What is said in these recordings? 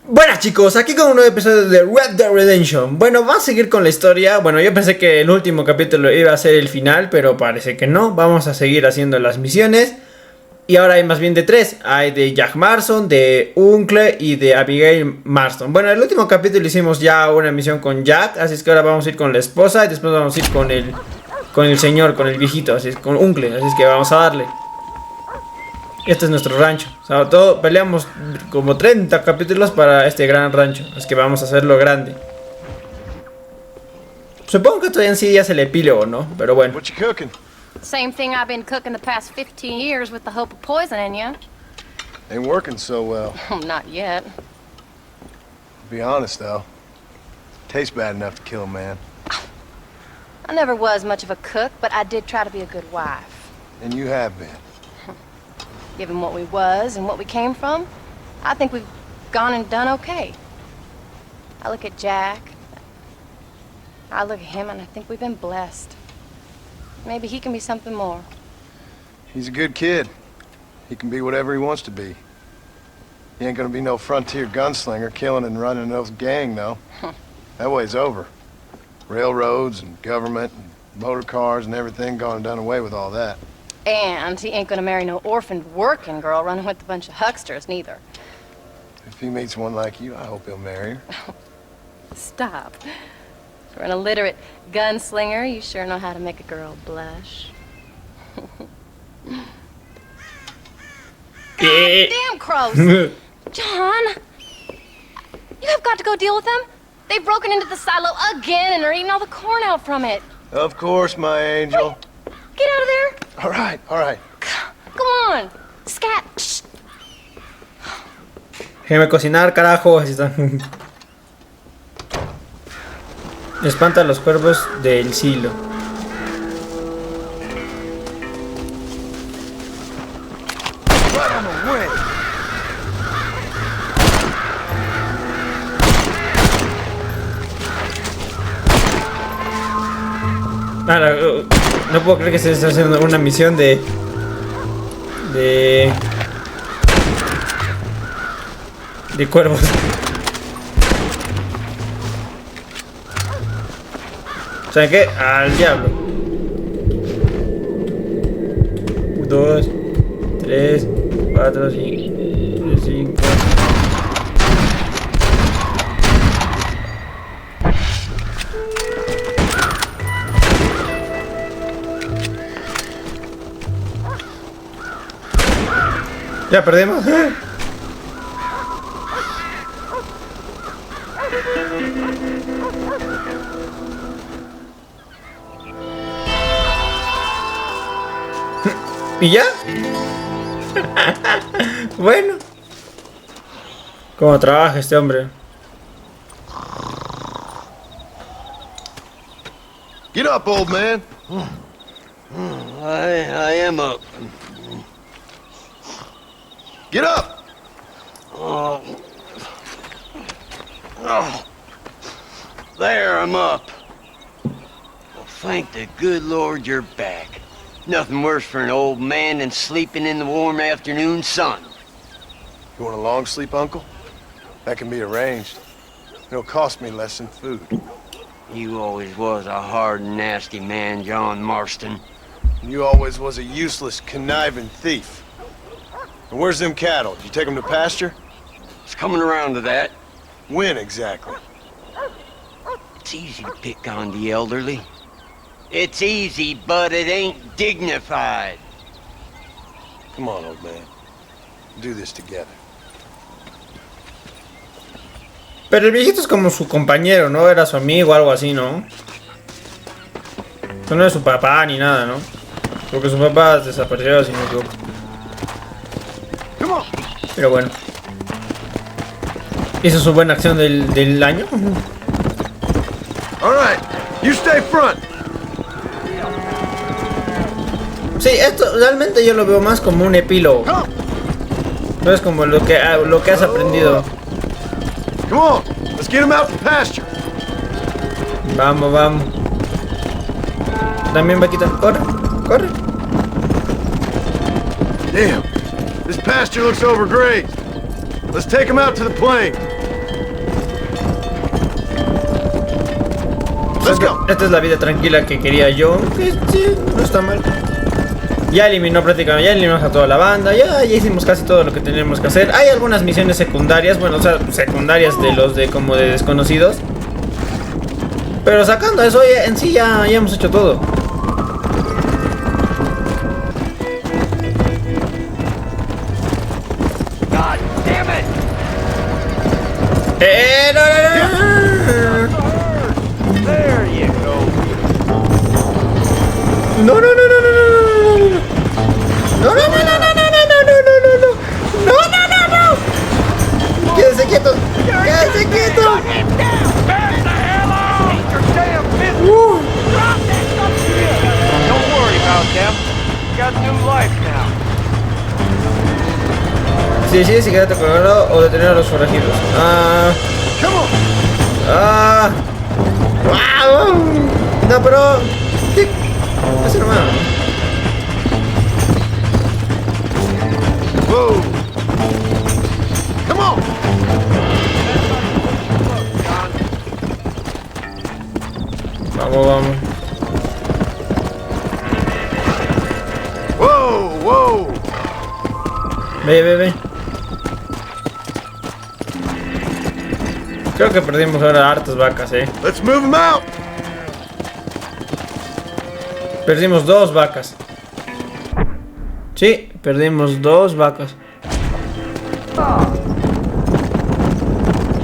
Buenas chicos, aquí con un nuevo episodio de Red Dead Redemption. Bueno, vamos a seguir con la historia. Bueno, yo pensé que el último capítulo iba a ser el final, pero parece que no. Vamos a seguir haciendo las misiones. Y ahora hay más bien de tres. Hay de John Marston, de Uncle y de Abigail Marston. Bueno, en el último capítulo hicimos ya una misión con Jack, así es que ahora vamos a ir con la esposa y después vamos a ir con el señor, con el viejito, así es, con Uncle. Así es que vamos a darle. Este es nuestro rancho. O sea, peleamos como 30 capítulos para este gran rancho. Es que vamos a hacerlo grande. Supongo que todavía en sí ya es el epílogo, ¿no? Pero bueno. What you cooking? Same thing I've been cooking the past 15 years with the hope of poisoning you. Ain't working so well. Not yet. To be honest, though, tastes bad enough to kill a man. I never was much of a cook, but I did try to be a good wife. And you have been. Given what we was and what we came from, I think we've gone and done okay. I look at Jack, I look at him, and I think we've been blessed. Maybe he can be something more. He's a good kid. He can be whatever he wants to be. He ain't gonna be no frontier gunslinger killing and running no gang, though. That way's over. Railroads and government and motor cars and everything gone and done away with all that. And he ain't gonna marry no orphaned working girl running with a bunch of hucksters, neither. If he meets one like you, I hope he'll marry her. Stop. For an illiterate gunslinger, you sure know how to make a girl blush. God damn crows! John! You have got to go deal with them. They've broken into the silo again and are eating all the corn out from it. Of course, my angel. Wait. Get out of there! All right, all right. Come on! Scat! Shh. Déjame cocinar, carajo. Así está. Espanta a los cuervos del silo. No puedo creer que se está haciendo una misión de cuervos. ¿Saben qué? Al diablo. 2, 3, 4, 5. Ya perdimos. ¿Y ya? Bueno. ¿Cómo trabaja este hombre? Get up, old man. I am up. Get up! Oh. There, I'm up. Well, thank the good Lord you're back. Nothing worse for an old man than sleeping in the warm afternoon sun. You want a long sleep, Uncle? That can be arranged. It'll cost me less than food. You always was a hard and nasty man, John Marston. You always was a useless, conniving thief. And where's them cattle? Did you take them to pasture? It's coming around to that. When exactly? It's easy to pick on the elderly. It's easy, but it ain't dignified. Come on, old man. We'll do this together. Pero el viejito es como su compañero, ¿no? Era su amigo o algo así, ¿no? No es su papá ni nada, ¿no? Porque su papá desapareció, si no me equivoco. Pero bueno. Hizo su buena acción del año. All right, you stay front. Sí, esto realmente yo lo veo más como un epílogo. No es como lo que has aprendido. Come on, let's get him out to pasture. Vamos, vamos. También vaquita, corre, corre. Damn, this pasture looks overgrazed. Let's take him out to the plain. Let's go. Esta es la vida tranquila que quería yo. Que sí, no está mal. Ya eliminó prácticamente, ya eliminamos a toda la banda, ya hicimos casi todo lo que teníamos que hacer. Hay algunas misiones secundarias, bueno, o sea, secundarias de los de como de desconocidos. Pero sacando eso, en sí ya hemos hecho todo. God damn it! No. There you go. No, no, no, no, no, no, no, no, no, no, no, no, no, no, no. Quédese quieto, quédese quieto. Don't worry about them. You got new life now. Si decides si quedarte colgado o detener a los forajidos. Come on. No, pero ¿qué? Eso nomás. Whoa. Come on. Vamos, vamos. Whoa, whoa. Ve, ve, ve. Creo que perdimos ahora hartas vacas, Let's move them out. Perdimos 2 vacas. Sí, perdimos 2 vacas.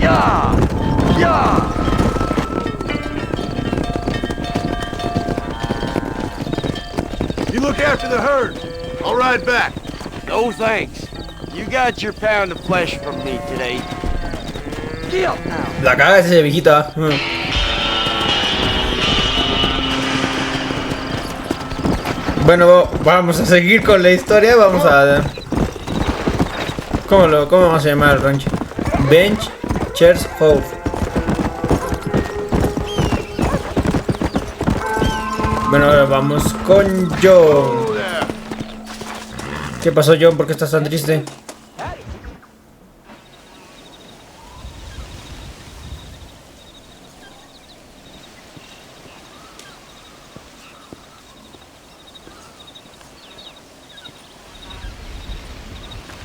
Yeah! Yeah! You look after the herd. I'll ride back. No thanks. You got your pound of flesh from me today. Deal now. La caga es ese viejita. Bueno, vamos a seguir con la historia. Vamos a... ¿Cómo vamos a llamar el rancho? Bench Chairs House. Bueno, ahora vamos con John. ¿Qué pasó, John? ¿Por qué estás tan triste?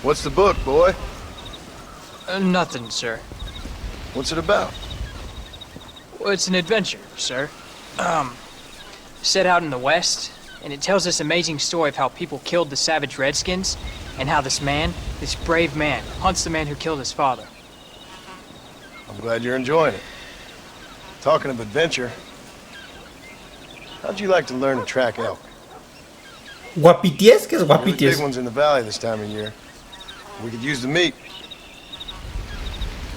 What's the book, boy? Nothing, sir. What's it about? Well, it's an adventure, sir. Set out in the West, and it tells this amazing story of how people killed the savage Redskins, and how this man, this brave man, hunts the man who killed his father. I'm glad you're enjoying it. Talking of adventure, how'd you like to learn to track elk? ¿Guapities? ¿Qué es Really guapities? big ones in the valley this time of year. We could use the meat.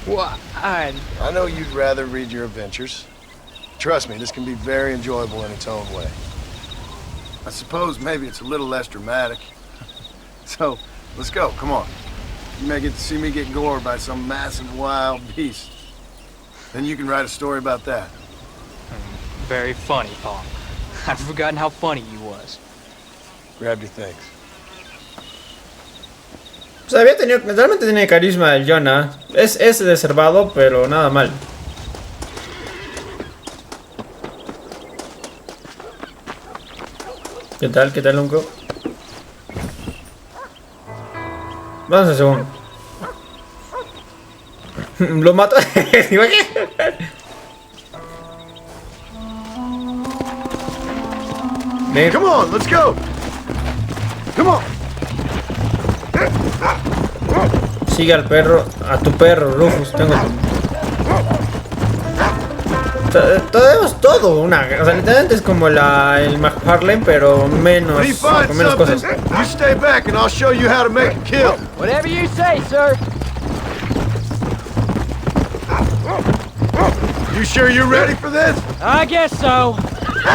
Well, I know you'd rather read your adventures. Trust me, this can be very enjoyable in its own way. I suppose maybe it's a little less dramatic. So, let's go, come on. You may get to see me get gored by some massive wild beast. Then you can write a story about that. very funny, Paul. I've forgotten how funny you was. Grab your things. Pues había tenido, realmente tiene carisma el Jonah. Es reservado, pero nada mal. ¿Qué tal? ¿Qué tal, Unco? Vamos a segundo. Lo mato. Ven. Come on, let's go. Come on. Sigue al perro, a tu perro, Rufus. Tengo tenemos todo una, o sea, literalmente es como el McFarlane, pero menos, When you find con menos something, cosas. you stay back and I'll show you how to make a kill. Whatever you say, sir. You sure you're ready for this? I guess so.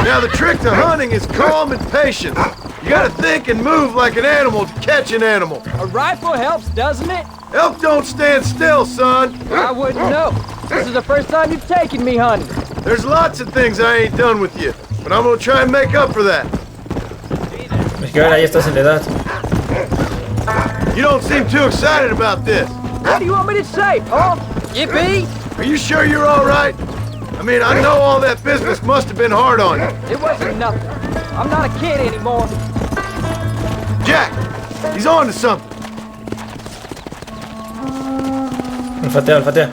Now the trick to hunting is calm and patience. You gotta think and move like an animal to catch an animal. A rifle helps, doesn't it? Elk don't stand still, son. I wouldn't know. This is the first time you've taken me hunting. There's lots of things I ain't done with you, but I'm gonna try and make up for that. Es que ahora ya estás en la edad. You don't seem too excited about this. What do you want me to say, Paul? Yippee! Are you sure you're all right? I mean, I know all that business must have been hard on you. It wasn't nothing. I'm not a kid anymore. Jack, he's on to something. Olfatea, olfatea.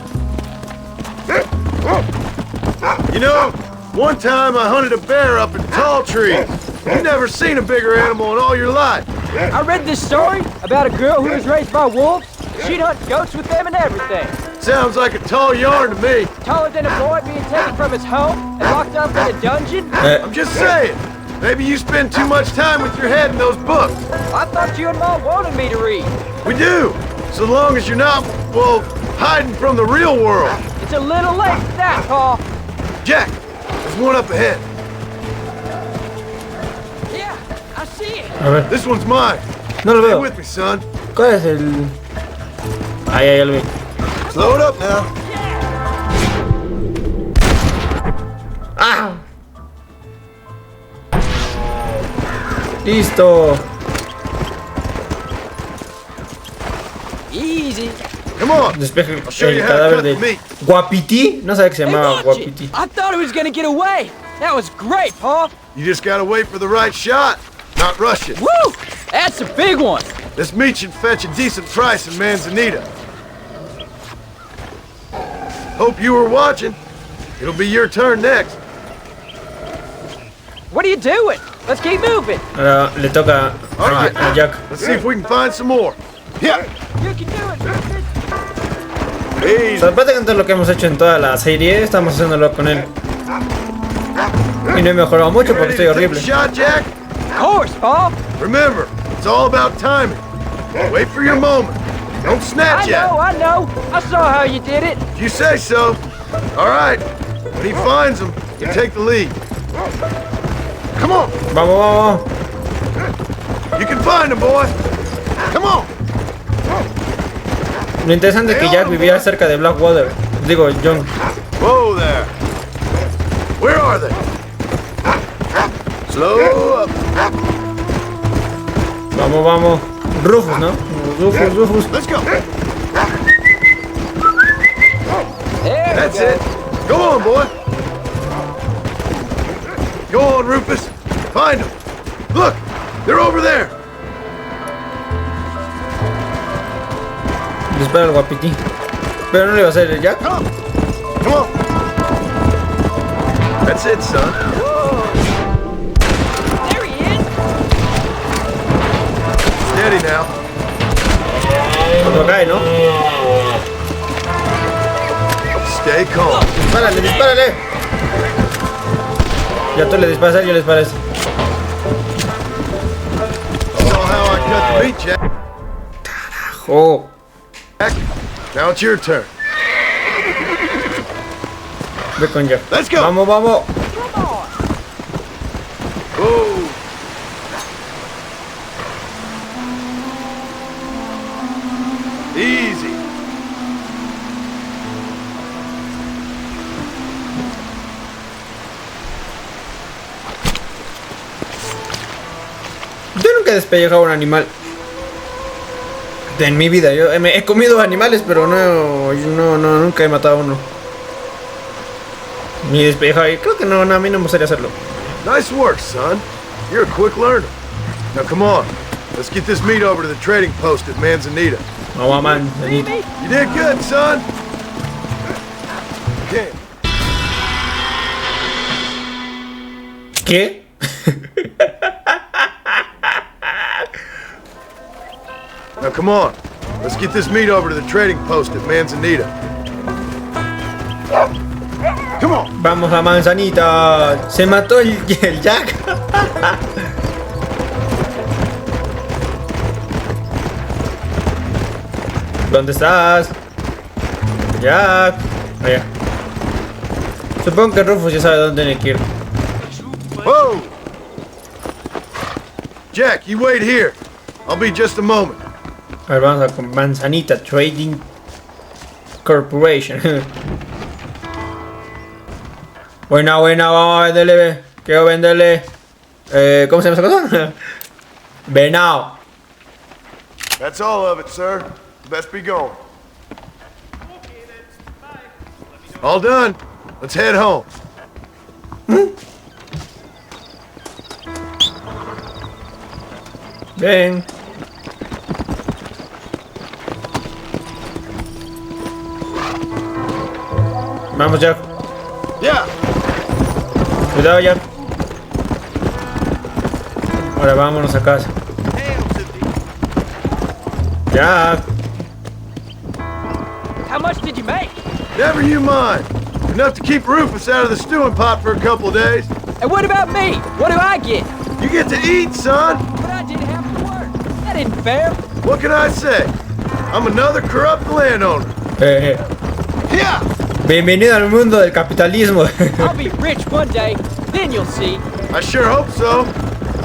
You know, one time I hunted a bear up in tall trees. You never seen a bigger animal in all your life. I read this story about a girl who was raised by wolves. She'd hunt goats with them and everything. Sounds like a tall yarn to me. Taller than a boy being taken from his home and locked up in a dungeon. I'm just saying. Maybe you spend too much time with your head in those books. I thought you and Mom wanted me to read. We do. So long as you're not, well, hiding from the real world. It's a little late for that, Paul. Jack, there's one up ahead. Yeah, I see it. A ver, This one's mine. no lo Stay veo. with me, son. ¿Cuál es el...? Ahí, ahí, ya lo vi. Slow it up now. ¡Ah! Listo. Easy. Come on. Despeje I'll show you el how to cadáver cut the de meat. Guapiti. No sabía que se Hey, llamaba watch Guapiti. it. I thought it was gonna get away. That was great, Paul. You just gotta wait for the right shot. Not rush it. Woo! That's a big one. This meat should fetch a decent price in Manzanita. Hope you were watching. It'll be your turn next. What are you doing? Let's keep moving. Ahora le toca All right. a Jack. Let's see if we can find some more. Yeah. You can do it, Rufus. O Easy. sea, prácticamente lo que hemos hecho en toda la serie, estamos haciéndolo con él. Y no he mejorado mucho porque Ready estoy to take a horrible. shot, Jack? Of course, Paul. Remember, it's all about timing. Wait for your moment. Don't snatch at it. I know. I saw how you did it. If you say so. All right. When he finds them, you take the lead. Come on. Vamos, vamos. You can find them, boy. Come on. Lo interesante es que Jack vivía cerca de Blackwater. Digo, John. Whoa there. Where are they? Slow up. Vamos, vamos. Rufus, ¿no? Rufus, Rufus. Let's go. There That's we go. it. Go on, boy. Go on, Rufus. Find them. Look, they're over there. Dispara al Guapiti. Pero no le va a hacer el Jack. Come on. Come on. That's it, son. There he is. Steady now. Cuando cae, ¿no? Stay calm. Dispárale, dispárale. Ya tú le disparas a él, yo le disparo a ese. Saw how I cut the meat, Jack. Oh. Now it's your turn. Ve con Jack. Let's go. Vamos, vamos. Come on. Whoa. Easy. Yo nunca he despellejado a un animal. En mi vida, yo he comido animales, pero nunca he matado a uno. Ni despellejado. Y creo que no, a mí no me gustaría hacerlo. Nice work, son. You're a quick learner. Now come on. Let's get this meat over to the trading post at Manzanita. Vamos, man. See me? You did good, son. Okay. ¿Qué? Now come on. Let's get this meat over to the trading post at Manzanita. Come on. Vamos a Manzanita. Se mató el Jack. ¿Dónde estás? Jack. Allá. Supongo que Rufus ya sabe dónde tiene que ir. Whoa! Jack, you wait here. I'll be just a moment. A ver, vamos a con Manzanita Trading Corporation. Buena, vamos a venderle. Quiero venderle. ¿Cómo se llama esa cosa? Venado. That's all of it, sir. Best be going. All done. Let's head home. Ven. Vamos, Jack. Yeah. Cuidado, Jack. Ahora vámonos a casa. Jack. How much did you make? Never you mind. Enough to keep Rufus out of the stewing pot for a couple of days. And what about me? What do I get? You get to eat, son. But I did half the work. That isn't fair. What can I say? I'm another corrupt landowner. Yeah. Bienvenido al mundo del capitalismo. I'll be rich one day. Then you'll see. I sure hope so.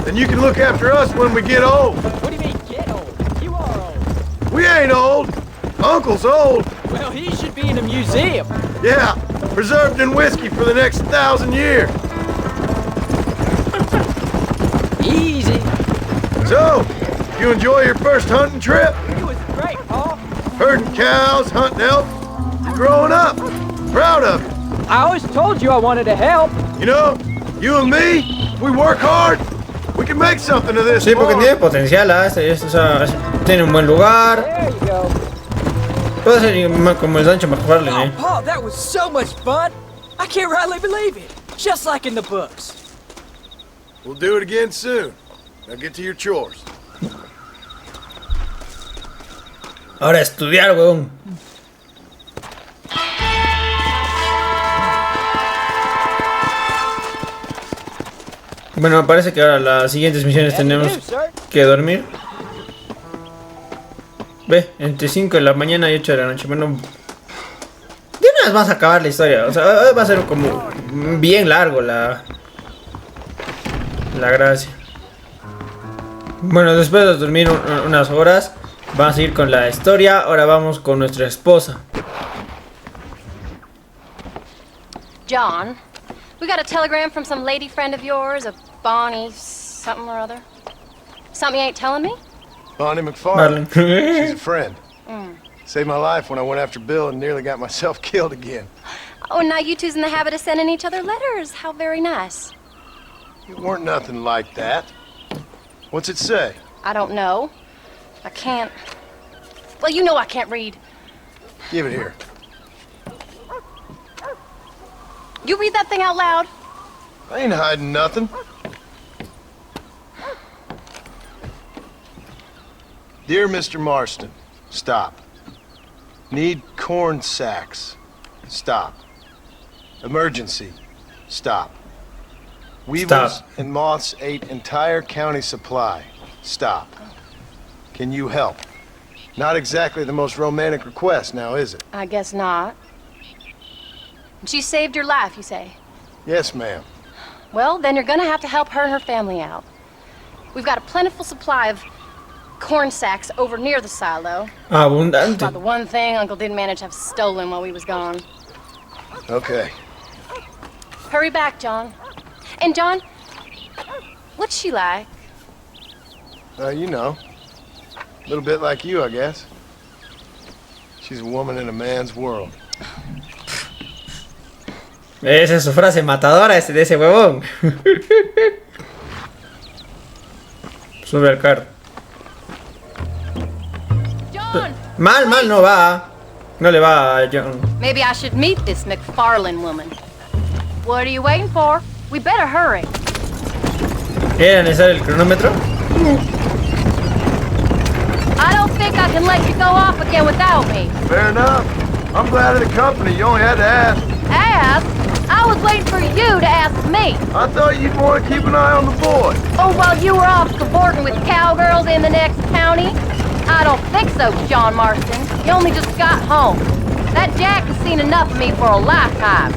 Then you can look after us when we get old. What do you mean, get old? You are old. We ain't old. Uncle's old. Well, he should be in a museum. Yeah, preserved in whiskey for the next 1,000 years. Easy. So, you enjoy your first hunting trip? It was great, Paul. Herding cows, hunting elk, growing up. Proud of you. I always told you I wanted to help. You know, you and me, if we work hard, we can make something of this Sí, porque farm. tiene potencial, tiene un buen lugar. There you go. Puede ser como el Sancho McFarlane, Oh, Paul, that was so much fun. I can't rightly believe it. Just like in the books. We'll do it again soon. Now get to your chores. Ahora estudiar, weón. Bueno, parece que ahora las siguientes misiones tenemos que dormir. Ve, entre 5 de la mañana y 8 de la noche. Bueno, de una vez vas a acabar la historia. O sea, va a ser como bien largo la gracia. Bueno, después de dormir unas horas, vamos a ir con la historia. Ahora vamos con nuestra esposa. John, we got a telegram from some lady friend of yours, a Bonnie something or other. Something you ain't telling me? Bonnie McFarlane. Marlon. She's a friend. Saved my life when I went after Bill and nearly got myself killed again. Oh, now you two's in the habit of sending each other letters. How very nice. It weren't nothing like that. What's it say? I don't know. I can't... Well, you know I can't read. Give it here. You read that thing out loud? I ain't hiding nothing. Dear Mr. Marston, stop. Need corn sacks. Stop. Emergency. Stop. Weevils and moths ate entire county supply. Stop. Can you help? Not exactly the most romantic request now, is it? I guess not. She saved your life, you say? Yes, ma'am. Well, then you're gonna have to help her and her family out. We've got a plentiful supply of corn sacks over near the silo. Abundante. About the one thing Uncle didn't manage to have stolen while we was gone. Okay. Hurry back, John. And John, what's she like? You know. A little bit like you, I guess. She's a woman in a man's world. Esa es su frase matadora de ese huevón. Sube al carro. John! Mal no va. No le va a John. Maybe I should meet this McFarlane woman. What are you waiting for? We better hurry. ¿Era necesario el cronómetro? I don't think I can let you go off again without me. Fair enough. I'm glad of the company. You only had to ask. Ask? I was waiting for you to ask me. I thought you'd want to keep an eye on the boy. Oh, while you were off cavorting with cowgirls in the next county? I don't think so, John Marston. You only just got home. That Jack has seen enough of me for a lifetime.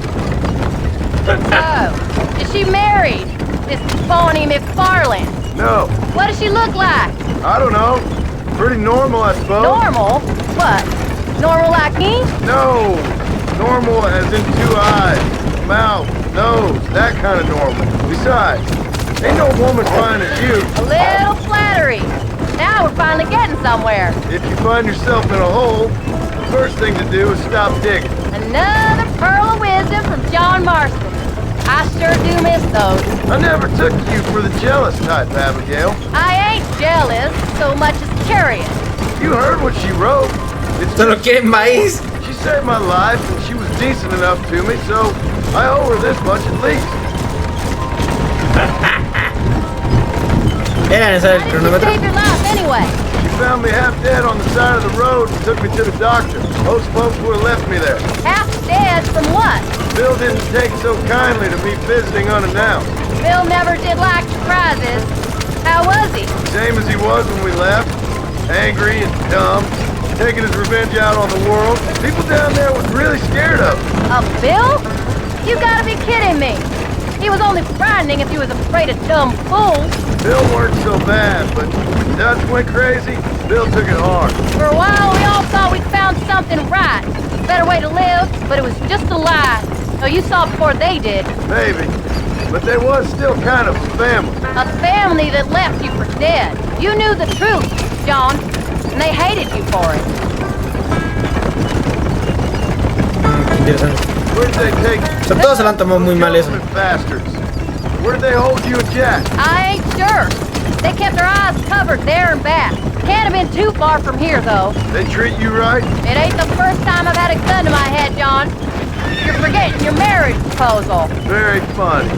So, is she married? This Bonnie McFarlane? No, What does she look like? I don't know. Pretty normal, I suppose. Normal? What? Normal like me? No, normal as in 2 eyes, mouth, nose, that kind of normal. Besides, ain't no woman fine as you. A little flattery. Now we're finally getting somewhere. If you find yourself in a hole, the first thing to do is stop digging. Another pearl of wisdom. wisdom from John Marston. I sure do miss those. I never took you for the jealous type, Abigail. I ain't jealous so much as curious. You heard what she wrote. It's Solo quieren maíz. She saved my life, and she was decent enough to me, so I owe her this much at least. Era necesario el How did you cronómetro. save your life anyway? She found me half dead on the side of the road and took me to the doctor. Most folks would have left me there. Half dead from what? Bill didn't take so kindly to me visiting unannounced. Bill never did like surprises. How was he? Same as he was when we left. Angry and dumb. Taking his revenge out on the world. People down there was really scared of him. A Bill? You gotta be kidding me. He was only frightening if he was afraid of dumb fools. Bill weren't so bad, but when Dutch went crazy, Bill took it hard. For a while, we all thought we'd found something right. A better way to live, but it was just a lie. So you saw before they did. Maybe. But they was still kind of a family. A family that left you for dead. You knew the truth, John, and they hated you for it. Interesante. Where did they take you? Sobre todo se lo han tomado muy mal eso. Bastards. Where did they hold you and Jack? I ain't sure. They kept their eyes covered there and back. Can't have been too far from here, though. They treat you right? It ain't the first time I've had a gun to my head, John. You're forgetting your marriage proposal. Very funny.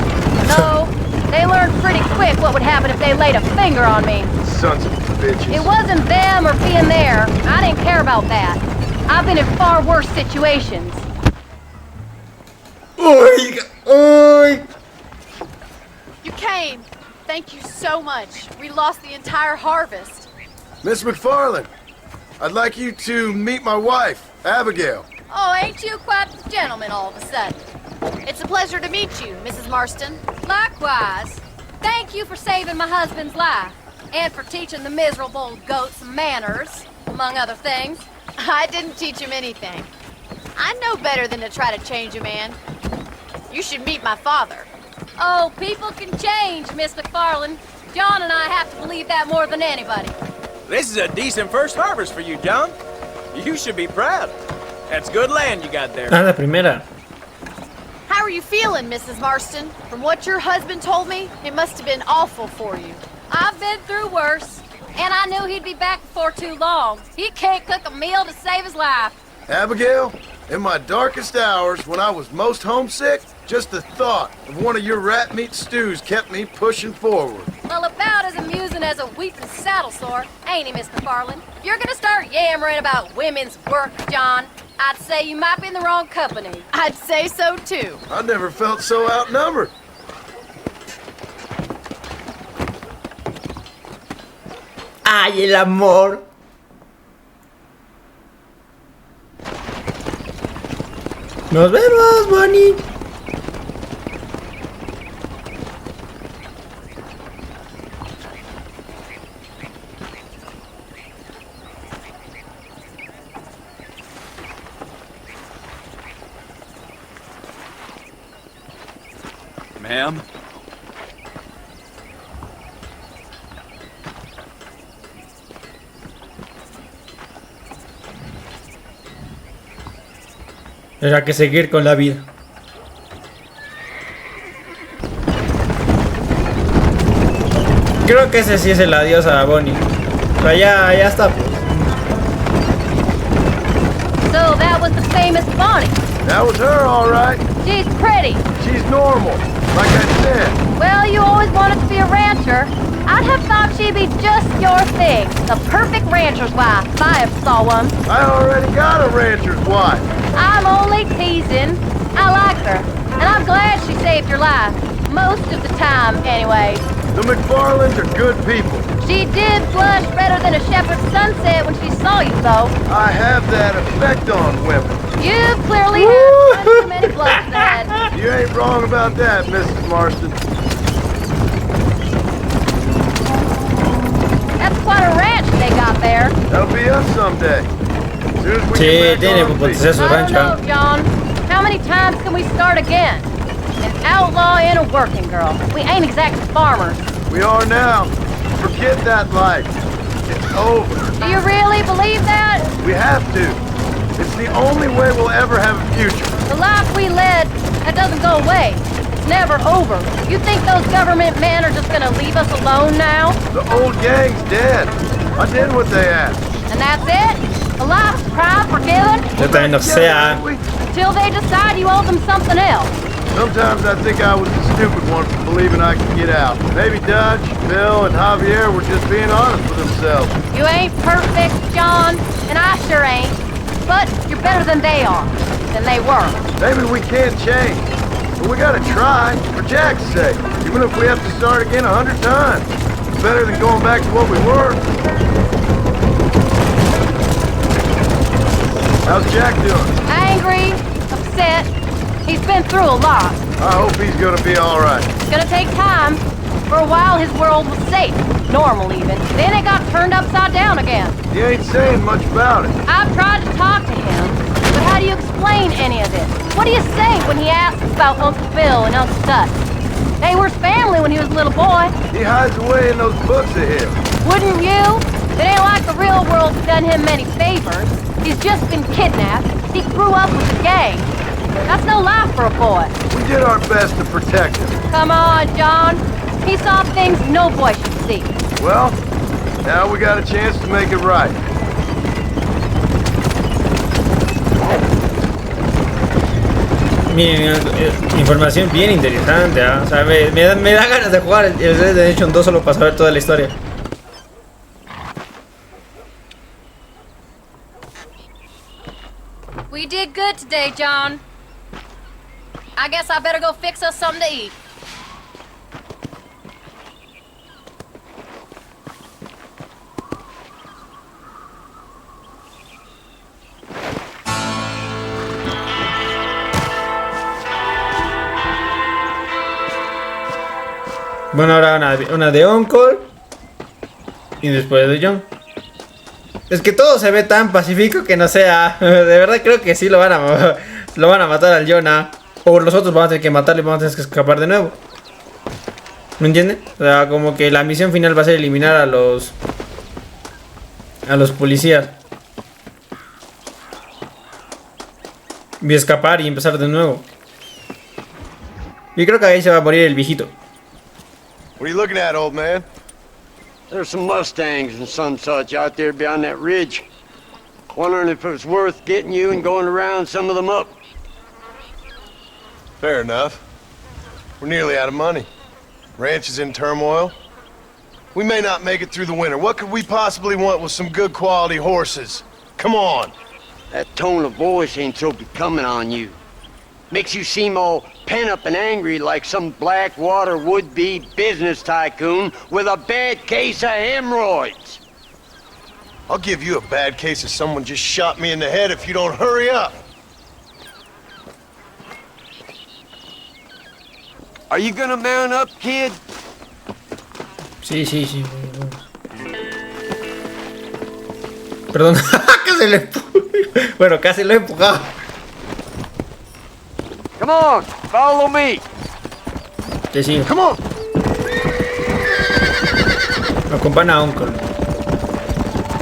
No, they learned pretty quick what would happen if they laid a finger on me. Sons of bitches. It wasn't them or being there. I didn't care about that. I've been in far worse situations. Uy, uy. You came. Thank you so much. We lost the entire harvest. Miss McFarland, I'd like you to meet my wife, Abigail. Oh, ain't you quite the gentleman all of a sudden? It's a pleasure to meet you, Mrs. Marston. Likewise. Thank you for saving my husband's life. And for teaching the miserable goat some manners, among other things. I didn't teach him anything. I know better than to try to change a man. You should meet my father. Oh, people can change, Miss McFarland. John and I have to believe that more than anybody. This is a decent first harvest for you, John. You should be proud. That's good land you got there. Ah, la primera. How are you feeling, Mrs. Marston? From what your husband told me, it must have been awful for you. I've been through worse, and I knew he'd be back before too long. He can't cook a meal to save his life. Abigail, in my darkest hours, when I was most homesick, just the thought of one of your rat meat stews kept me pushing forward. Well, about as amusing as a weeping saddle sore, ain't he, Miss McFarland? If you're gonna start yammering about women's work, John, I'd say you might be in the wrong company. I'd say so too. I never felt so outnumbered. Ay, el amor. Nos vemos, Bonnie. Ma'am? Habrá que seguir con la vida. Creo que ese sí es el adiós a Bonnie. O sea, ya está. So that was the famous Bonnie. That was her, all right. She's pretty. She's normal, like I said. Well, you always wanted to be a rancher. I'd have thought she'd be just your thing. The perfect rancher's wife, if I ever saw one. I already got a rancher's wife. I'm only teasing. I like her, and I'm glad she saved your life. Most of the time, anyway. The McFarlands are good people. She did blush redder than a shepherd's sunset when she saw you, though. I have that effect on women. You've clearly had one too many blushes ahead. You ain't wrong about that, Mrs. Marston. That's quite a ranch they got there. That'll be us someday. As soon as we Sí, get back tiene on our feet. potencial su I don't rancho. know, John. How many times can we start again? An outlaw and a working girl. We ain't exactly farmers. We are now. Forget that life. It's over. Do you really believe that? We have to. It's the only way we'll ever have a future. The life we led, that doesn't go away. It's never over. You think those government men are just gonna leave us alone now? The old gang's dead. I did what they asked. And that's it? A life's crime forgiven? Yo también no sé. Till they decide you owe them something else. Sometimes I think I was the stupid one for believing I could get out. Maybe Dutch, Bill, and Javier were just being honest with themselves. You ain't perfect, John, and I sure ain't. But you're better than they are, than they were. Maybe we can't change, but we gotta try, for Jack's sake. Even if we have to start again 100 times. It's better than going back to what we were. How's Jack doing? Angry, upset. He's been through a lot. I hope he's gonna be all right. It's gonna take time. For a while, his world was safe, normal even. Then it got turned upside down again. He ain't saying much about it. I've tried to talk to him, but how do you explain any of this? What do you say when he asks about Uncle Bill and Uncle Dutch? They were his family when he was a little boy. He hides away in those books of his. Wouldn't you? It ain't like the real world's done him many favors. He's just been kidnapped. He grew up with the gang. That's no life for a boy. We did our best to protect him. Come on, John. He saw things no boy should see. Well, now we got a chance to make it right. Miren, información bien interesante, ¿eh? O sea, me da ganas de jugar el Red Dead Redemption 2 solo para saber toda la historia. We did good today, John. I guess I better go fix us something to eat. Bueno, ahora una de Uncle y después de John. Es que todo se ve tan pacífico que no sea. De verdad creo que sí lo van a matar al Jonah. O los otros van a tener que matarle y van a tener que escapar de nuevo. ¿Me entienden? O sea, como que la misión final va a ser eliminar a los policías. Y escapar y empezar de nuevo. Y creo que ahí se va a morir el viejito. What are you looking at, old man? There's some Mustangs and some such out there beyond that ridge. Wondering if it was worth getting you and going around some of them up. Fair enough. We're nearly out of money. Ranch is in turmoil. We may not make it through the winter. What could we possibly want with some good quality horses? Come on. That tone of voice ain't so becoming on you. Makes you seem all pent up and angry like some Blackwater would-be business tycoon with a bad case of hemorrhoids. I'll give you a bad case of someone just shot me in the head if you don't hurry up. Are you gonna mount up, kid? Sí. Perdón, casi lo bueno, casi lo he empujado. Come on, follow me. Sí. Come on. Acompaña a Uncle.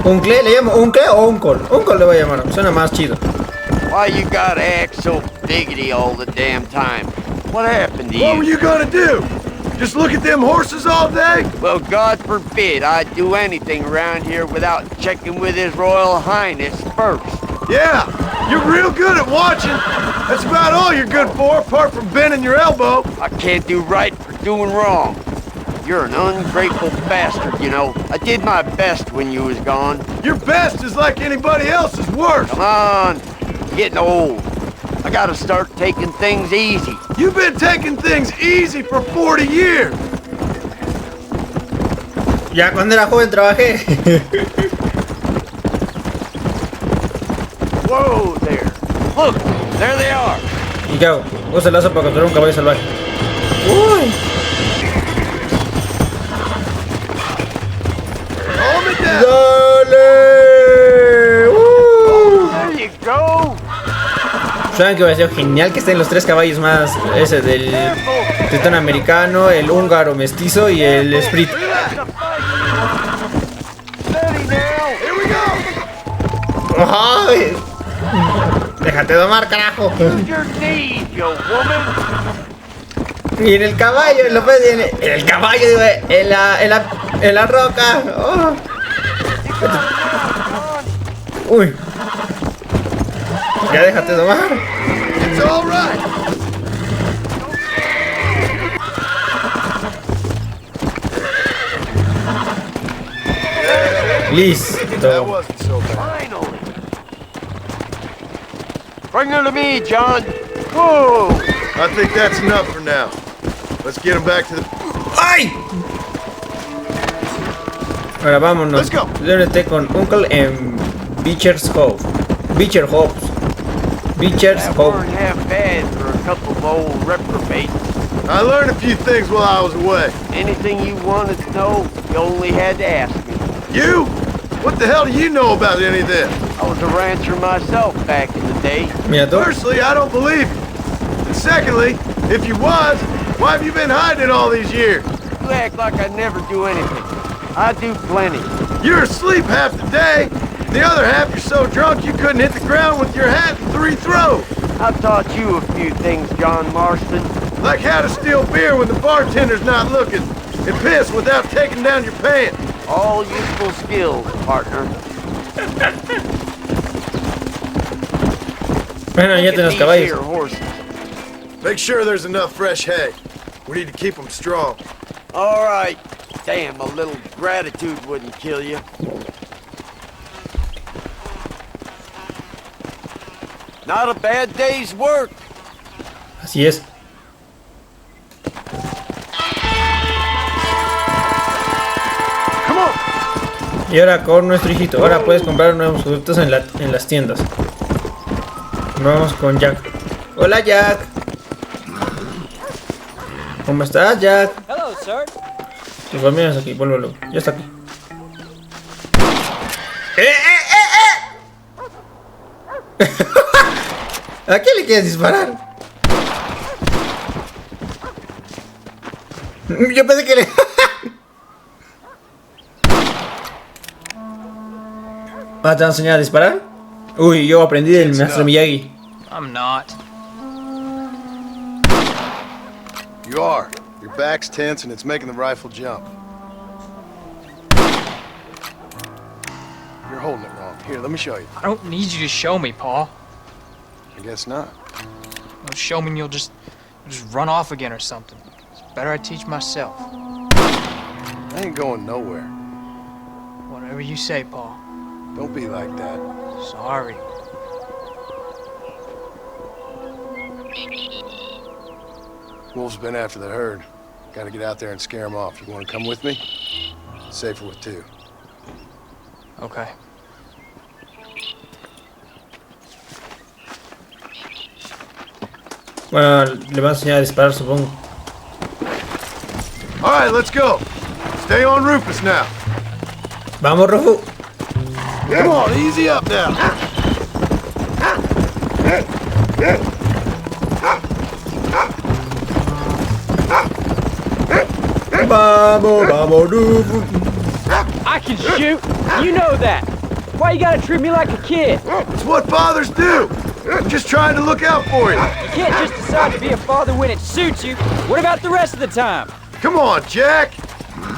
¿Uncle? ¿Le llamo Uncle o Uncle? Uncle le voy a llamar, suena más chido. Why you gotta act so biggity all the damn time? What happened to you? What were you gonna do? Just look at them horses all day? Well, God forbid I'd do anything around here without checking with His Royal Highness first. Yeah, you're real good at watching. That's about all you're good for, apart from bending your elbow. I can't do right for doing wrong. You're an ungrateful bastard, you know. I did my best when you was gone. Your best is like anybody else's worst. Come on, I'm getting old. I gotta start taking things easy. You've been taking things easy for 40 years. Ya cuando era joven trabajé. Whoa there. Look, there they are. ¿Y qué hago? Usa el lazo para capturar un caballo salvaje. Uy. Hold me down. ¡Dale! There you go. ¿Saben que va a ser genial que estén los tres caballos más? Ese del tritón americano, el húngaro mestizo y el sprit. Steady now. Here we go. ¡Ay! Déjate domar, carajo. Use your knees, you woman. Y en el caballo, en el caballo, digo, en la roca. Oh. Uy. Ya déjate domar. It's all right. Listo. That wasn't so bad. Finally. Bring her to me, John. Whoa. I think that's enough for now. Let's get him back to the... ¡Ay! Ahora vámonos. Let's go. Únete con Uncle en Beecher's Hope. Beecher Hope. Beecher's That Hope. weren't half bad for a couple of old reprobates. I learned a few things while I was away. Anything you wanted to know, you only had to ask me. You? What the hell do you know about any of this? I was a rancher myself back in the day. Mira tú. Firstly, I don't believe you. And secondly, if you was, why have you been hiding it all these years? You act like I never do anything. I do plenty. You're asleep half the day. The other half you're so drunk you couldn't hit the ground with your hat in 3 throws. I've taught you a few things, John Marston. Like how to steal beer when the bartender's not looking, and piss without taking down your pants. All useful skills, partner. Bueno, ya Look at tenemos these caballos. here horses. Make sure there's enough fresh hay. We need to keep them strong. All right. Damn, a little gratitude wouldn't kill you. Not a bad day's work. Así es. Come on. Y ahora con nuestro hijito. Ahora puedes comprar nuevos productos en las tiendas. Vamos con Jack. Hola, Jack. ¿Cómo estás, Jack? Hello, sir. Tu familia está aquí, vuélvelo. Ya está aquí. ¿A qué le quieres disparar? Yo pensé que le... ¿Te vas a enseñar a disparar? Uy, yo aprendí del maestro Miyagi. I'm not. You are. Your back's tense and it's making the rifle jump. You're holding it wrong. Here, let me show you. I don't need you to show me, Paul. I guess not. You'll show me and you'll just run off again or something. It's better I teach myself. I ain't going nowhere. Whatever you say, Paul. Don't be like that. Sorry. Wolves been after the herd. Gotta get out there and scare them off. You wanna come with me? Safer with 2. Okay. Bueno, le vas a enseñar a disparar, supongo. Alright, let's go. Stay on Rufus now. Vamos, Rojo. Come on, easy up now. Vamos, vamos, Rufus. I can shoot. You know that. Why you gotta treat me like a kid? It's what fathers do. I'm just trying to look out for you. You can't just decide to be a father when it suits you. What about the rest of the time? Come on, Jack.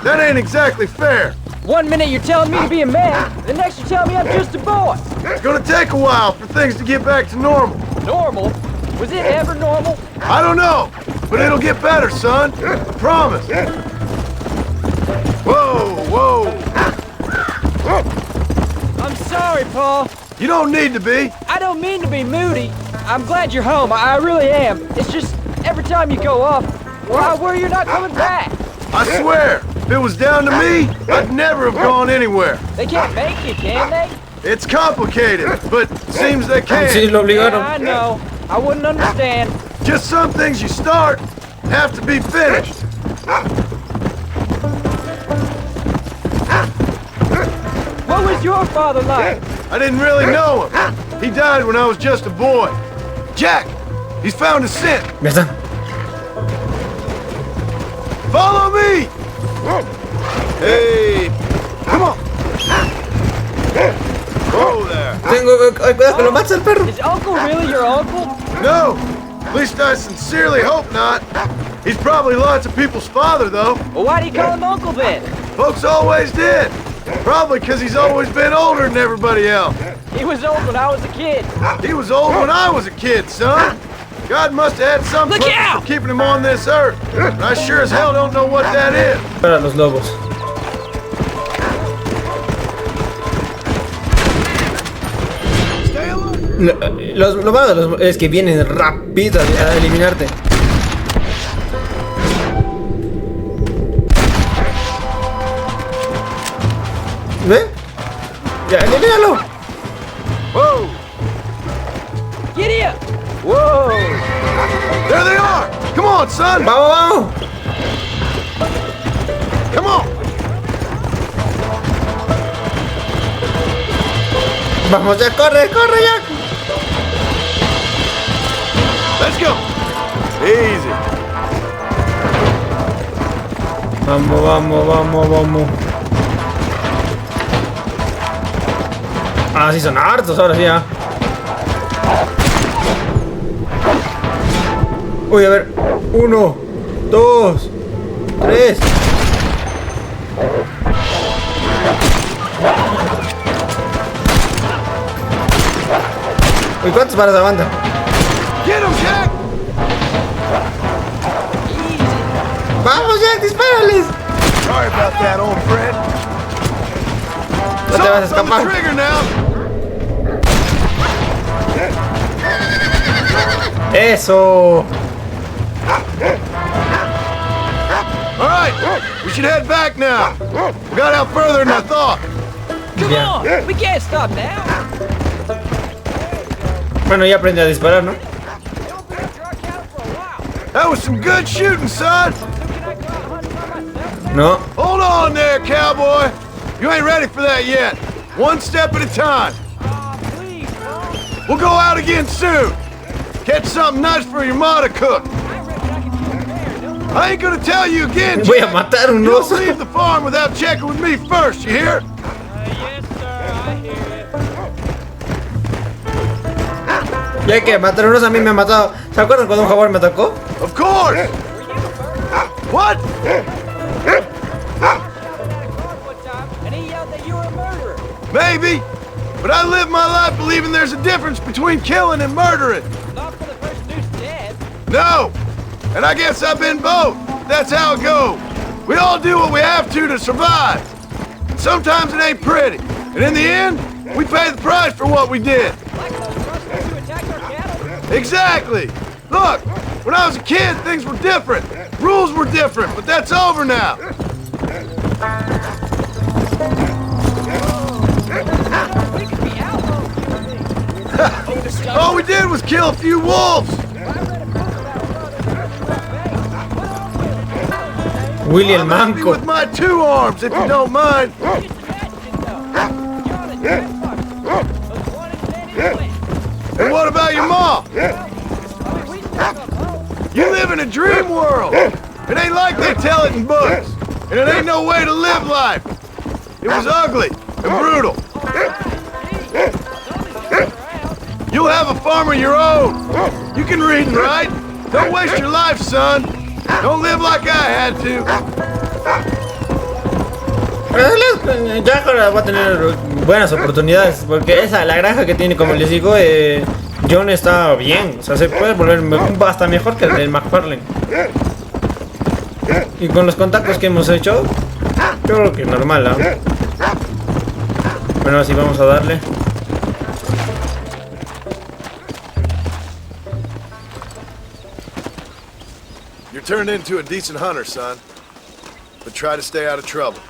That ain't exactly fair. 1 minute you're telling me to be a man, the next you're telling me I'm just a boy. It's gonna take a while for things to get back to normal. Normal? Was it ever normal? I don't know, but it'll get better, son. Promise. Whoa, whoa. I'm sorry, Paul. You don't need to be. I don't mean to be moody. I'm glad you're home. I really am. It's just every time you go off, well, I worry you're not coming back. I swear, if it was down to me, I'd never have gone anywhere. They can't make you, can they? It's complicated, but seems they can. Sí, lo Yeah, obligaron. I know. I wouldn't understand. Just some things you start have to be finished. What was your father like? I didn't really know him. He died when I was just a boy. Jack, he's found a scent. Ya está. Follow me! Hey, come on. Whoa there. Cuidado que lo matas al perro. Is Uncle really your uncle? No! At least I sincerely hope not. He's probably lots of people's father, though. Well, why do you call him Uncle then? Folks always did. Probably because he's always been older than everybody else. He was old when I was a kid. He was old when I was a kid, son. God must have had some Look purpose out! for keeping him on this earth. But I sure as hell don't know what that is. Para los lobos. Stay alert. Lo malo de los es que vienen rápido a eliminarte. ¿Ve? Ya, elimínalo. Whoa! Giddy up! Whoa! There they are! Come on, son! Vamos, vamos. Come on! Vamos, ya, corre, corre, ya. Let's go! Easy. Vamos, vamos, vamos, vamos. Ah, sí, son hartos ahora sí, ya. Uy, a ver. 1, 2, 3. Uy, ¿cuántos balas aguanta? Get him, Jack! Vamos, Jack, dispárales. Sorry about that, old friend. No te vas a Soft on the escapar. trigger now. Eso. All right, we should head back now. We got out further than I thought. Come Yeah. on! We can't stop now! Bueno, ya aprendí a disparar, ¿no? Don't be a drug counter for a while. That was some good shooting, son. So can I go out hunting by myself? No. Hold on there, cowboy. You ain't ready for that yet. One step at a time. Aw, please, bro. We'll go out again soon. Catch something nice for your ma to cook. I reckon I can kill a bear, don't you? I ain't gonna tell you again, Voy a Jack. matar un You don't oso. leave the farm without checking with me first, you hear? Yes, sir, I hear it. Ya hay que matar unos, a mí me ha matado. ¿Se acuerdan cuando un jaguar me atacó? Of course. What? One time, and he yelled that you were a murderer. Maybe. But I live my life believing there's a difference between killing and murdering. Not for the person who's dead. No. And I guess I've been both. That's how it goes. We all do what we have to survive. Sometimes it ain't pretty. And in the end, we pay the price for what we did. Like those rustlers who attacked our cattle. Exactly. Look, when I was a kid, things were different. Rules were different, but that's over now. We could be outlaws, you and me. All we did was kill a few wolves. I read a book about a brother who Willy el I'm happy Manco. with my two arms, if you don't mind. just imagined though. You're on a dead box. Those 1 in 10 in the West. And what about your mom? I mean, we still come home. You live in a dream world. It ain't like they tell it in books. And it ain't no way to live life. It was ugly and brutal. You'll have a farm of your own. You can read and write. Don't waste your life, son. Don't live like I had to. Ya ahora va a tener buenas oportunidades. Porque esa, la granja que tiene, como les digo, John está bien. O sea, se puede volver hasta mejor que el del McFarlane. Y con los contactos que hemos hecho, yo creo que es normal, ¿no? Bueno, así vamos a darle. You're turned into a decent hunter, son. But try to stay out of trouble.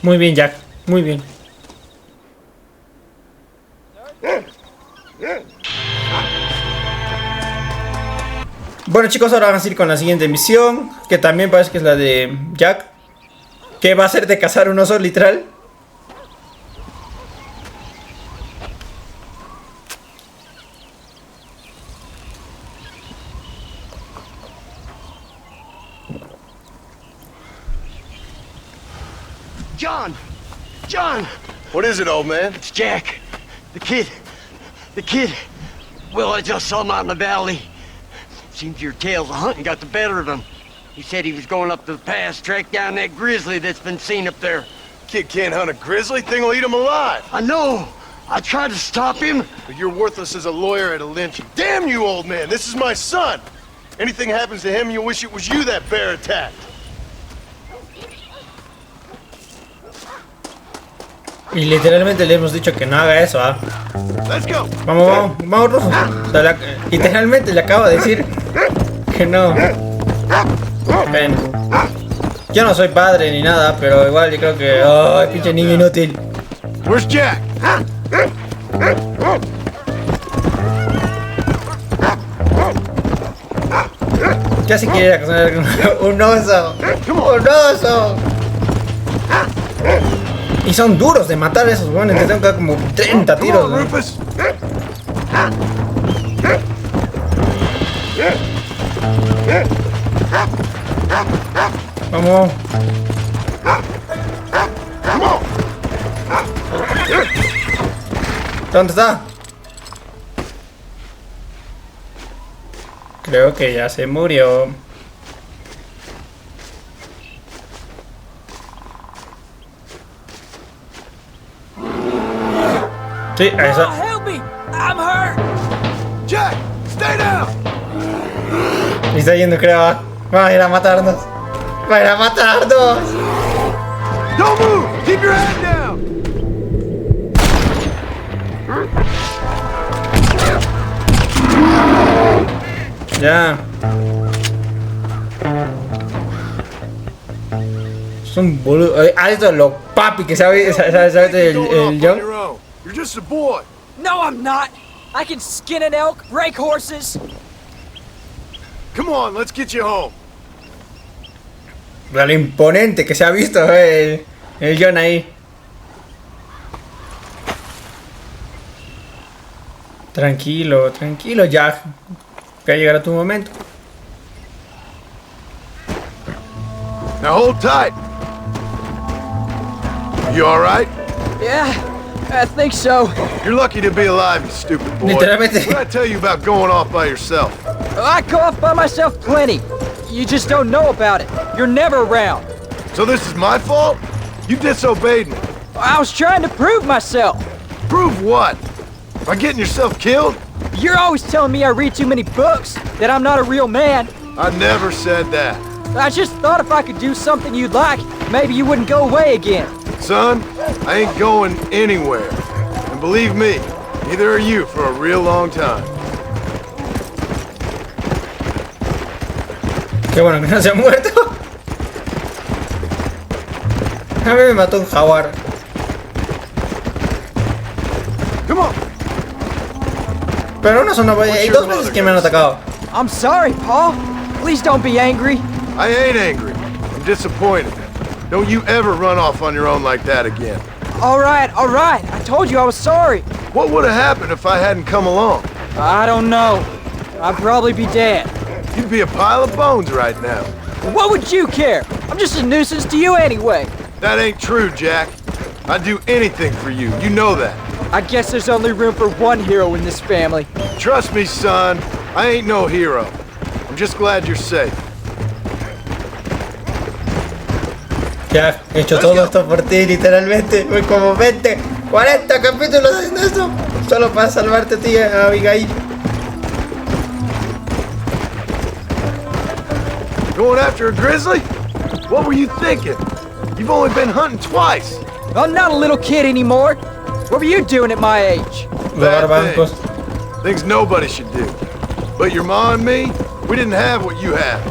Muy bien, Jack. Muy bien. Bueno, chicos, ahora vamos a ir con la siguiente misión, que también parece que es la de Jack, que va a ser de cazar un oso, literal. John, John! What is it, old man? It's Jack. The kid. The kid. Well, I just saw him out in the valley. Seems your tales of hunting got the better of him. He said he was going up to the pass, track down that grizzly that's been seen up there. Kid can't hunt a grizzly. Thing will eat him alive. I know. I tried to stop him. But you're worthless as a lawyer at a lynching. Damn you, old man. This is my son. Anything happens to him, you'll wish it was you that bear attacked. Y literalmente le hemos dicho que no haga eso, ¿ah? Let's go. Vamos, Rufus. O sea, literalmente le acabo de decir que no. Ven. Yo no soy padre ni nada, pero igual yo creo que... ¡ay, pinche niño inútil! Where's Jack? Ya se quiere acosar un oso. ¡Un oso! Y son duros de matar esos buenos. Te tengo que dar como 30 tiros, ¿no? Rufus. Vamos. ¿Dónde está? Creo que ya se murió. Sí, a esa. Help me! I'm hurt! Jack, stay down. Y está yendo, creo. Va a ir a matarnos. Va a ir a matarnos. Don't move. Keep your head down. Ya. Es un boludo. Esto es lo papi que sabe el John. You're just a boy. No, I'm not. I can skin an elk, break horses. Come on, let's get you home. Lo imponente que se ha visto el John ahí. Tranquilo, tranquilo, Jack. Que llegará tu momento. Now hold tight. You all right? Yeah, I think so. You're lucky to be alive, you stupid boy. Literalmente. What did I tell you about going off by yourself? I go off by myself plenty. You just don't know about it. You're never around. So this is my fault? You disobeyed me. I was trying to prove myself. Prove what? By getting yourself killed? You're always telling me I read too many books, that I'm not a real man. I never said that. I just thought if I could do something you'd like, maybe you wouldn't go away again. Son, I ain't going anywhere. And believe me, neither are you for a real long time. Qué bueno que no se ha muerto. A mí me mató un jaguar. Come on. Pero no son hay dos veces que me han atacado. I'm sorry, Paul. Please don't be angry. I ain't angry. I'm disappointed. Don't you ever run off on your own like that again. All right. I told you I was sorry. What would have happened if I hadn't come along? I don't know. I'd probably be dead. You'd be a pile of bones right now. What would you care? I'm just a nuisance to you anyway. That ain't true, Jack. I'd do anything for you. You know that. I guess there's only room for one hero in this family. Trust me, son. I ain't no hero. I'm just glad you're safe. Ya, he hecho todo esto por ti, literalmente. Voy como 20, 40 capítulos haciendo esto. Solo para salvarte, tía Abigail. Going after a grizzly? What were you thinking? You've only been hunting twice. I'm not a little kid anymore. What were you doing at my age? Bad things. Things nobody should do. But your ma and me, we didn't have what you have.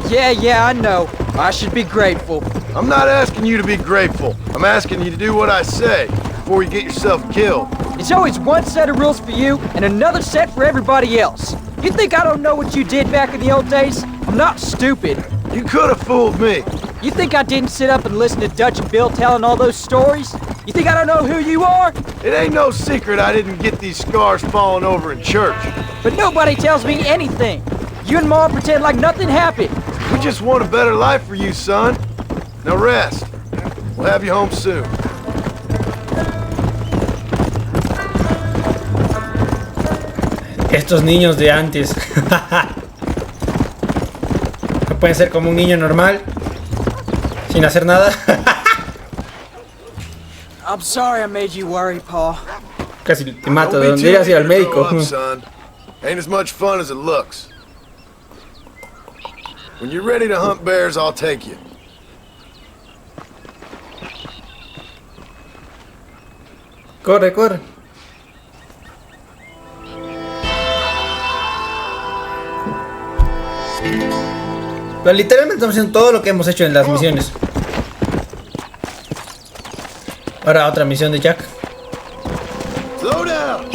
Yeah, I know. I should be grateful. I'm not asking you to be grateful. I'm asking you to do what I say before you get yourself killed. It's always one set of rules for you and another set for everybody else. You think I don't know what you did back in the old days? I'm not stupid. You could have fooled me. You think I didn't sit up and listen to Dutch and Bill telling all those stories? You think I don't know who you are? It ain't no secret I didn't get these scars falling over in church. But nobody tells me anything. You and Ma pretend like nothing happened. We just want a better life for you, son. Now rest. We'll have you home soon. Estos niños de antes. No pueden ser como un niño normal. Sin hacer nada. I'm sorry I made you worry, Paul. Casi te mato. Don't ¿De be dónde too irás ir al eager to grow médico? up, son. Ain't as much fun as it looks. When you're ready to hunt bears, I'll take you. Corre, corre. Pero literalmente estamos haciendo todo lo que hemos hecho en las misiones. Ahora otra misión de Jack. Slow down.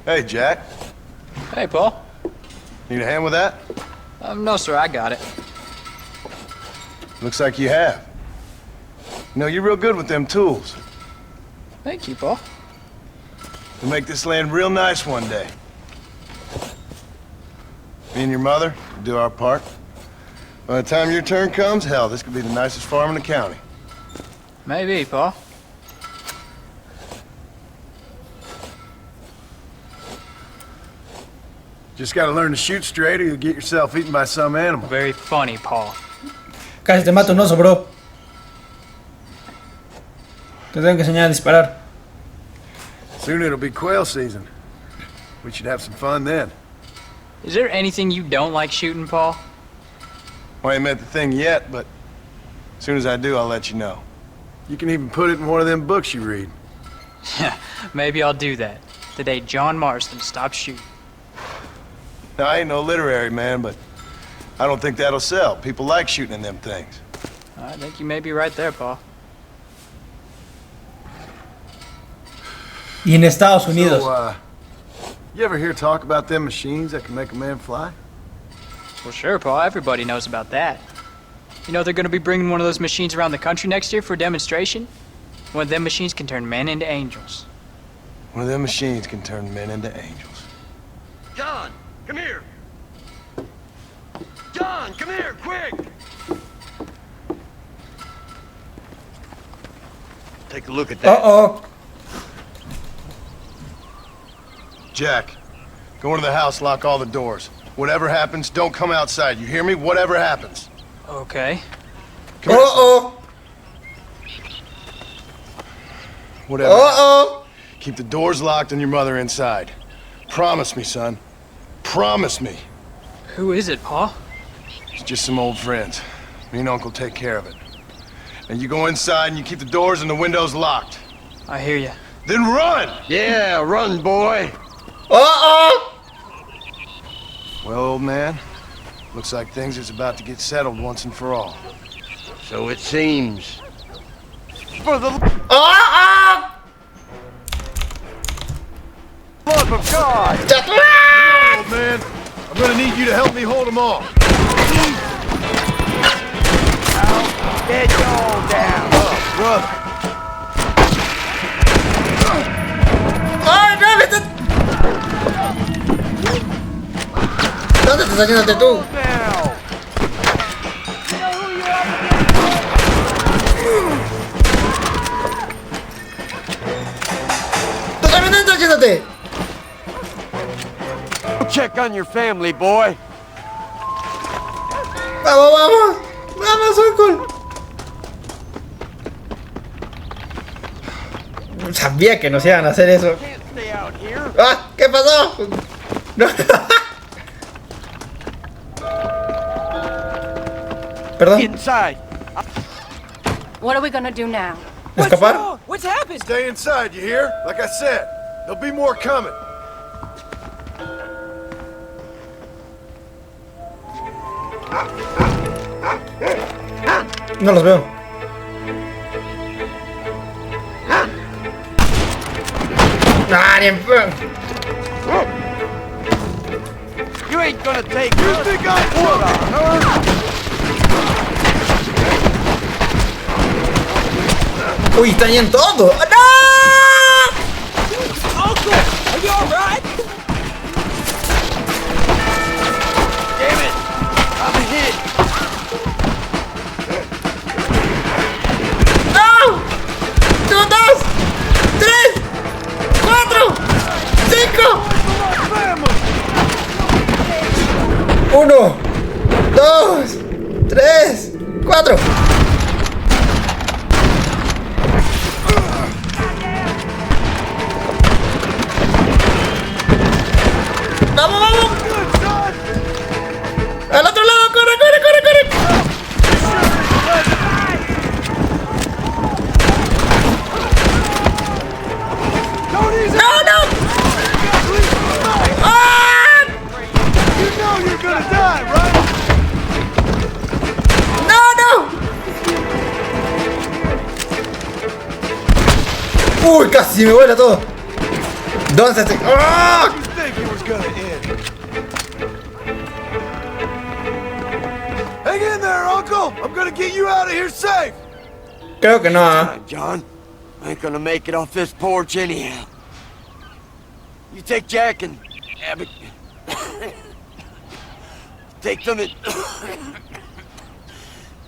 Hey, Jack. Hey, Paul. Need a hand with that? No, sir, I got it. Looks like you have. You know, you're real good with them tools. Thank you, Paul. We'll make this land real nice one day. Me and your mother will do our part. By the time your turn comes, hell, this could be the nicest farm in the county. Maybe, Paul. Just gotta learn to shoot straight or you'll get yourself eaten by some animal. Very funny, Paul. Casi te mato un oso, bro. Te tengo que enseñar a disparar. Soon it'll be quail season. We should have some fun then. Is there anything you don't like shooting, Paul? Well, I ain't met the thing yet, but as soon as I do, I'll let you know. You can even put it in one of them books you read. Maybe I'll do that. The day John Marston stopped shooting. Now, I ain't no literary man, but I don't think that'll sell. People like shooting in them things. I think you may be right there, Paul. Y en Estados Unidos. So, you ever hear talk about them machines that can make a man fly? Well, sure, Paul. Everybody knows about that. You know they're going to be bringing one of those machines around the country next year for a demonstration? One of them machines can turn men into angels. One of them machines can turn men into angels. John, come here. John, come here, quick. Take a look at that. Uh-oh. Jack, go into the house, lock all the doors. Whatever happens, don't come outside. You hear me? Whatever happens. Okay. Come here, son. Uh-oh. Whatever. Uh-oh. Keep the doors locked and your mother inside. Promise me, son. Promise me. Who is it, Paul? It's just some old friends. Me and Uncle take care of it. And you go inside and you keep the doors and the windows locked. I hear you. Then run! Yeah, run, boy. Uh-oh. Well, old man, looks like things is about to get settled once and for all. So it seems. For the Uh-oh. love of God! Old man, I'm gonna need you to help me hold them all. Get y'all down. Brother. ¡Ay, no! ¡Vete! ¿Dónde estás haciéndote tú? Now. ¡Tú también estás haciéndote! Check on your family, boy. ¡Vamos, vamos! ¡Vamos, Uncle! Sabía que nos iban a hacer eso. Can't stay out here. ¡Ah! ¿Qué pasó? No. Perdón. Inside. What are we gonna do now? ¿Escapar? What's happened? Stay inside, you hear? Like I said, there'll be more coming. No los veo. ¡Ah, ni en... You ain't gonna take You us. think I'm what? ¡Uy, están ahí en todo! ¡No! Uncle, are you alright? Damn it. I'm hit. ¡No! ¡No, no! Uy, casi me vuela todo. ¿Dónde está este? ¡Ah! Hang in there, Uncle! I'm gonna get you out of here safe! Creo que no, ¿eh? John, I ain't gonna make it off this porch anyhow. You take Jack and Abbott. Take them and...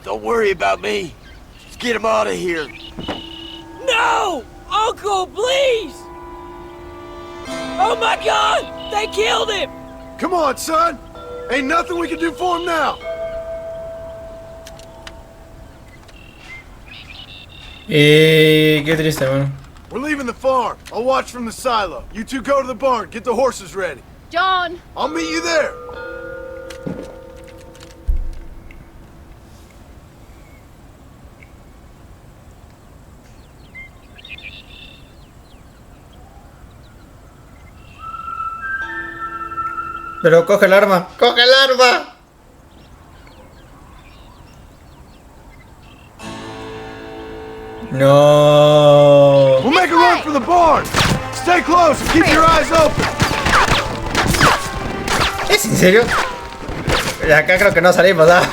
Don't worry about me. Just get him out of here. No! Uncle, please! Oh my God! They killed him! Come on, son! Ain't nothing we can do for him now! Qué triste, man. We're leaving the farm. I'll watch from the silo. You two go to the barn. Get the horses ready. John! I'll meet you there. Pero coge el arma. ¡Coge el arma! No. We'll make a run for the barn. Stay close and keep your eyes open. ¿Es en serio? De acá creo que no salimos, ¿ah?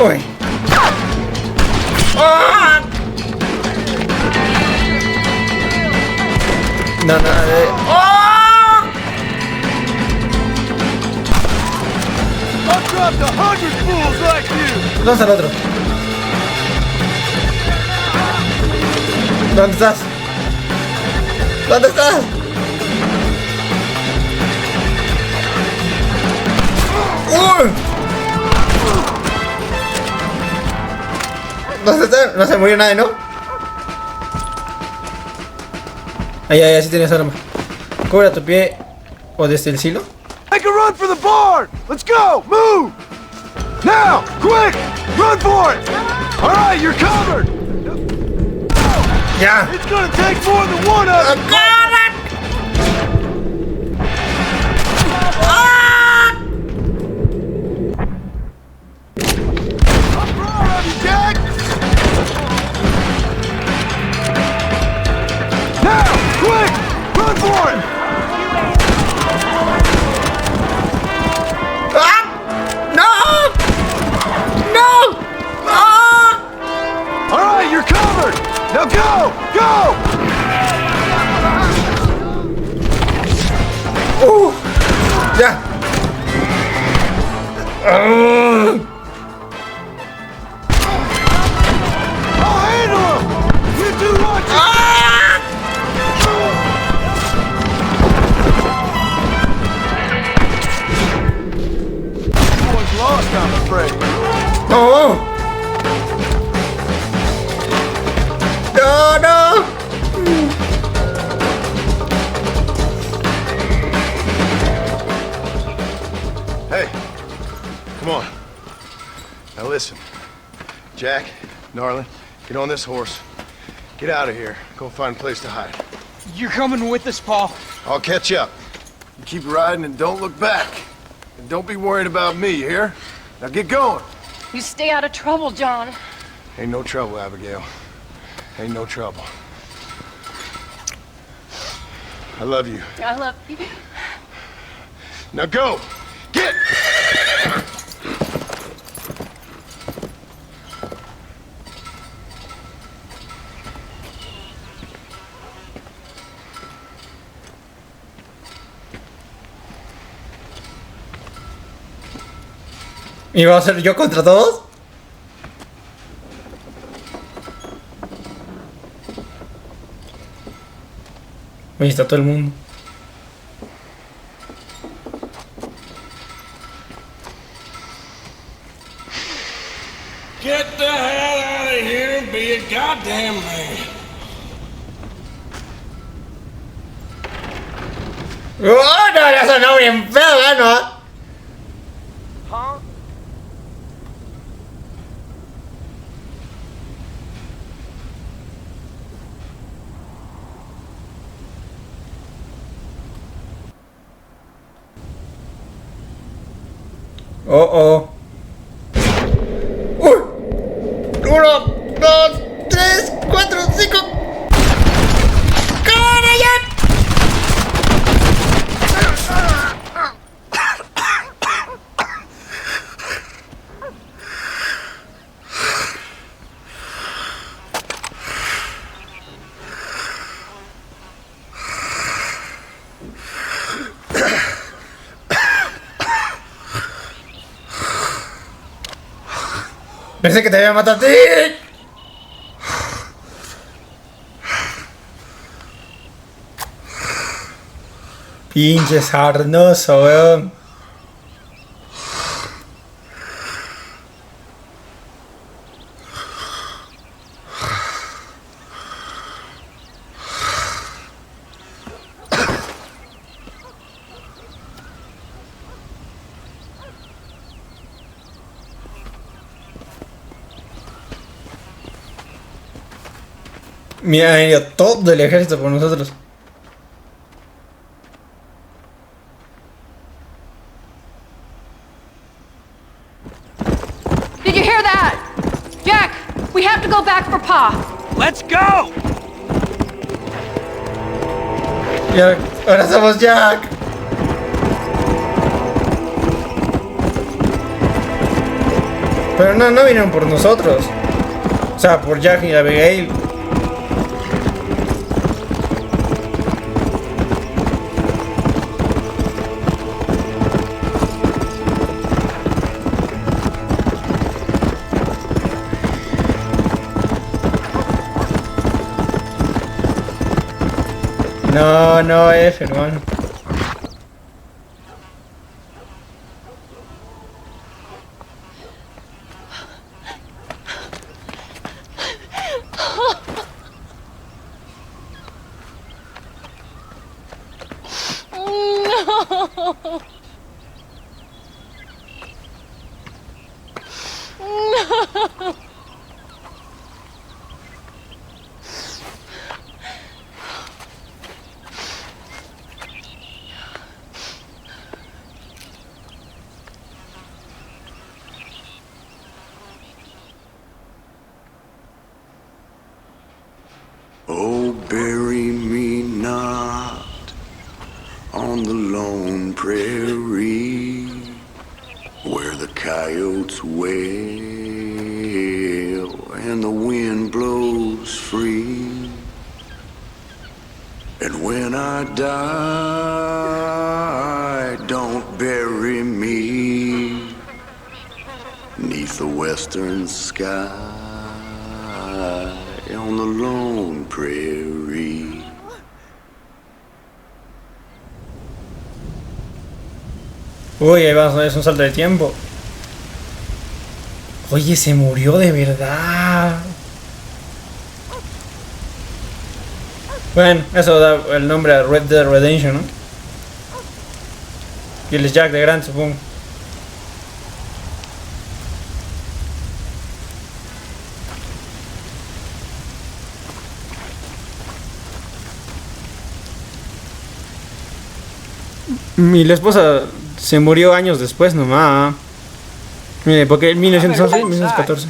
Uy. ¡Ah! No, no, ¡oh! I've dropped 100 fools like you. ¿Dónde está el otro? ¿Dónde estás? ¿Dónde estás? ¡Uy! ¿Dónde está? No se murió nadie, ¿no? Ahí, ahí, así tienes arma. Cubre a tu pie o desde el silo. Make a run for the barn. Let's go. Move. Now, quick. Run for it. All right, you're covered. ¡Ya! It's gonna take more than one of them. I'm proud of you, Jack. Now, quick. Run for it. All right, you're covered. Now go, go. ¡Ya! I'll handle him. You two watch it. Boy's lost, I'm afraid. ¡No! ¡No, no! Hey, come on. Now listen. Jack, Narlin, get on this horse. Get out of here. Go find a place to hide. You're coming with us, Paul. I'll catch up. You keep riding and don't look back. And don't be worried about me, you hear? Now get going. You stay out of trouble, John. Ain't no trouble, Abigail. Ain't no trouble. I love you. I love you. Now go! Get! ¿Y va a ser yo contra todos? Ahí está todo el mundo. Get the hell out of here and be a goddamn man. ¡Oh, no! Ya sonó bien feo, ¿no? Huh? Oh, oh. ¡Uy! 1, 2, 3, 4, 5. ¡Caraya! Pensé que te había matado a ti. Pinche sarnoso, weón. Mira, ha venido todo el ejército por nosotros. Did you hear that? Jack, we have to go back for Pa. Let's go! Ya, ahora somos Jack. Pero no vinieron por nosotros. O sea, por Jack y Abigail. No, hermano. Oh, bury me not on the lone prairie where the coyotes wail and the wind blows free. And when I die, don't bury me 'neath the western sky on the lone prairie. Uy, ahí vamos, es un salto de tiempo. Oye, se murió de verdad. Bueno, eso da el nombre a Red Dead Redemption, ¿no? Y él es Jack de grande, supongo. Y la esposa se murió años después nomás. Mire, porque en 1911 y 1914.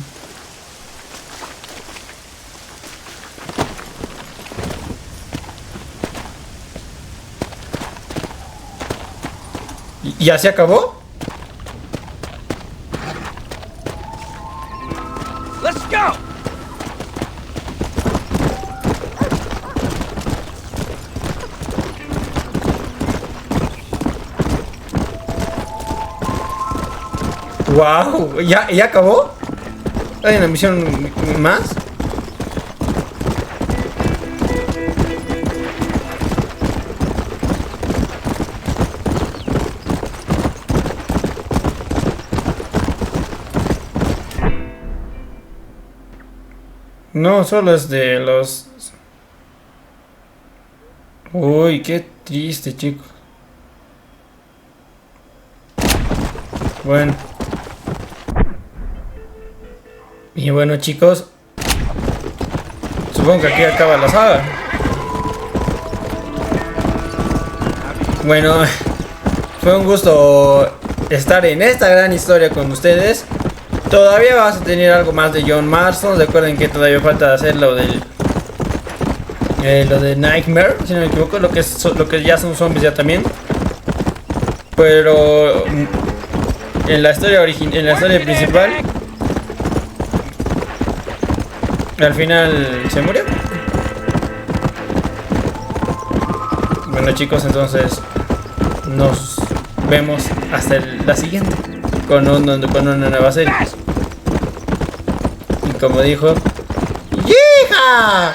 ¿Y ya se acabó? Let's go! Wow, ¿ya acabó? ¿Hay una misión más? No, solo es de los... Uy, qué triste, chicos. Bueno. Y bueno, chicos, supongo que aquí acaba la saga. Bueno, fue un gusto estar en esta gran historia con ustedes. Todavía vas a tener algo más de John Marston. Recuerden que todavía falta hacer lo del Nightmare, si no me equivoco, lo que ya son zombies ya también. Pero en la historia principal, al final se murió. Bueno, chicos, entonces nos vemos hasta la siguiente con una nueva serie. Y como dijo, ¡Yeeha!